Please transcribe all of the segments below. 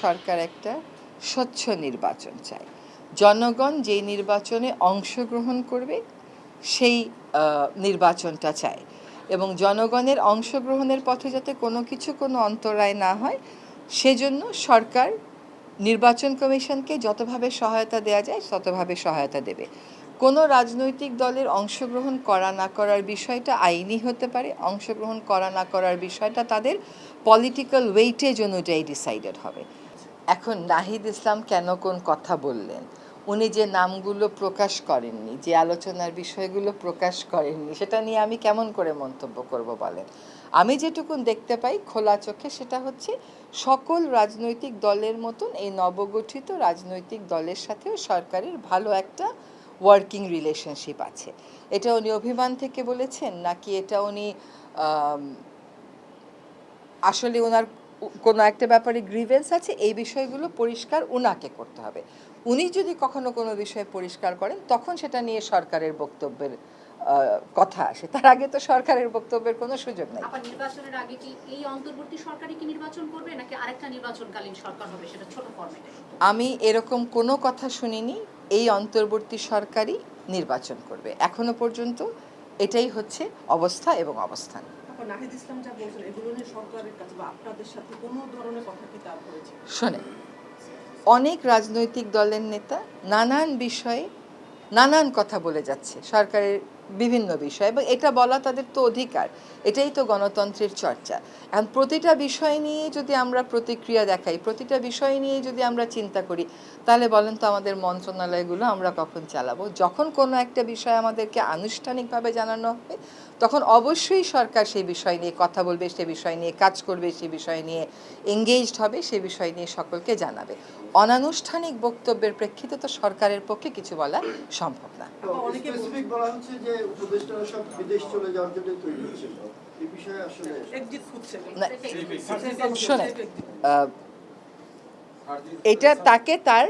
সরকার একটা স্বচ্ছ নির্বাচন চায়। জনগণ যেই নির্বাচনে অংশগ্রহণ করবে সেই নির্বাচনটা চায় এবং জনগণের অংশগ্রহণের পথে যাতে কোনো অন্তরায় না হয় সেজন্য সরকার নির্বাচন কমিশনকে যতভাবে সহায়তা দেওয়া যায় ততভাবে সহায়তা দেবে। কোনো রাজনৈতিক দলের অংশগ্রহণ করা না করার বিষয়টা আইনি হতে পারে, অংশগ্রহণ করা না করার বিষয়টা তাদের পলিটিক্যাল ওয়েটেজ অনুযায়ী ডিসাইডেড হবে। এখন নাহিদ ইসলাম কেন কোন কথা বললেন, উনি যে নামগুলো প্রকাশ করেননি, যে আলোচনার বিষয়গুলো প্রকাশ করেননি, সেটা নিয়ে আমি কেমন করে মন্তব্য করব বলেন। আমি যেটুকুন দেখতে পাই খোলা চোখে সেটা হচ্ছে সকল রাজনৈতিক দলের মতন এই নবগঠিত রাজনৈতিক দলের সাথেও সরকারের ভালো একটা ওয়ার্কিং রিলেশনশিপ আছে। এটা উনি অভিমান থেকে বলেছেন নাকি এটা উনি আসলে ওনার কোনো একটা ব্যাপারে গ্রিভেন্স আছে, এই বিষয়গুলো পরিষ্কার উনাকে করতে হবে। উনি যদি কখনো কোনো বিষয়ে পরিষ্কার করেন তখন সেটা নিয়ে সরকারের বক্তব্যের কথা আসে, তার আগে তো সরকারের বক্তব্যের কোনো সুযোগ নাই। নির্বাচনের আগে কি এই অন্তর্বর্তী সরকারই কি নির্বাচন করবে নাকি আরেকটা নির্বাচনকালীন সরকার হবে, সেটা ছোট ফরম্যাটে? আমি এরকম কোনো কথা শুনিনি এই অন্তর্বর্তী সরকারই নির্বাচন করবে। এখনো পর্যন্ত এটাই হচ্ছে অবস্থা এবং অবস্থান। নাহিদ ইসলাম যা বলছেন এগুলো নিয়ে সরকারের কাছে বা আপনাদের সাথে কোনো ধরনের কথা কি তার হয়েছে? শোনেন, অনেক রাজনৈতিক দলের নেতা নানান বিষয়ে নানান কথা বলে যাচ্ছে সরকারের বিভিন্ন বিষয়, এবং এটা বলা তাদের তো অধিকার, এটাই তো গণতন্ত্রের চর্চা। এখন প্রতিটা বিষয় নিয়ে যদি আমরা প্রতিক্রিয়া দেখাই, প্রতিটা বিষয় নিয়ে যদি আমরা চিন্তা করি, তাহলে বলেন তো আমাদের মন্ত্রণালয়গুলো আমরা কখন চালাবো? যখন কোনো একটা বিষয় আমাদেরকে আনুষ্ঠানিকভাবে জানানো হবে তখন অবশ্যই সরকার সেই বিষয় নিয়ে কথা বলবে, সে বিষয় নিয়ে কাজ করবে, সে বিষয় নিয়ে এঙ্গেজড হবে, সে বিষয় নিয়ে সকলকে জানাবে। অনানুষ্ঠানিক বক্তব্যের প্রেক্ষিতে তো সরকারের পক্ষে কিছু বলা সম্ভব না। স্পেসিফিক বলা হচ্ছে যে উপদেষ্টারা সব বিদেশ চলে যাওয়ার জন্য তৈরি হচ্ছিল, এই বিষয়ে আসলে এক্সিট খুঁজছে শোনেন, এটা তাকে তার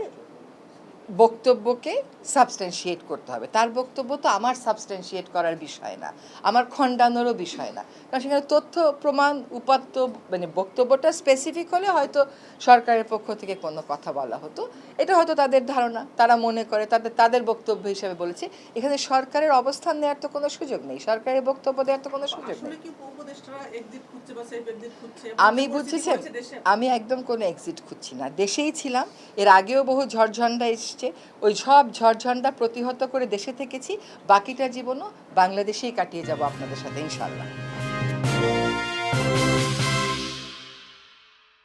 বক্তব্যকে সাবস্টেন্সিয়েট করতে হবে। তার বক্তব্য তো আমার সাবস্টেন্সিয়েট করার বিষয় না, আমার খণ্ডানোরও বিষয় না, কারণ সেখানে তথ্য প্রমাণ উপাত্ত মানে বক্তব্যটা স্পেসিফিক হলে হয়তো সরকারের পক্ষ থেকে কোনো কথা বলা হতো, এটা হয়তো তাদের ধারণা, তারা মনে করে তাদের বক্তব্য হিসেবে বলেছে। এখানে সরকারের অবস্থান নেওয়ার তো কোনো সুযোগ নেই, সরকারের বক্তব্য দেওয়ার তো কোনো সুযোগ নেই। আমি বুঝেছি, আমি একদম কোনো এক্সিট খুঁজছি না, দেশেই ছিলাম, এর আগেও বহু ঝড়ঝণ্ডা এসছে, ওই সব ঝড়ঝণ্ডা প্রতিহত করে দেশে থেকেছি, বাকিটা জীবনও বাংলাদেশেই কাটিয়ে যাব আপনাদের সাথে ইনশাআল্লাহ।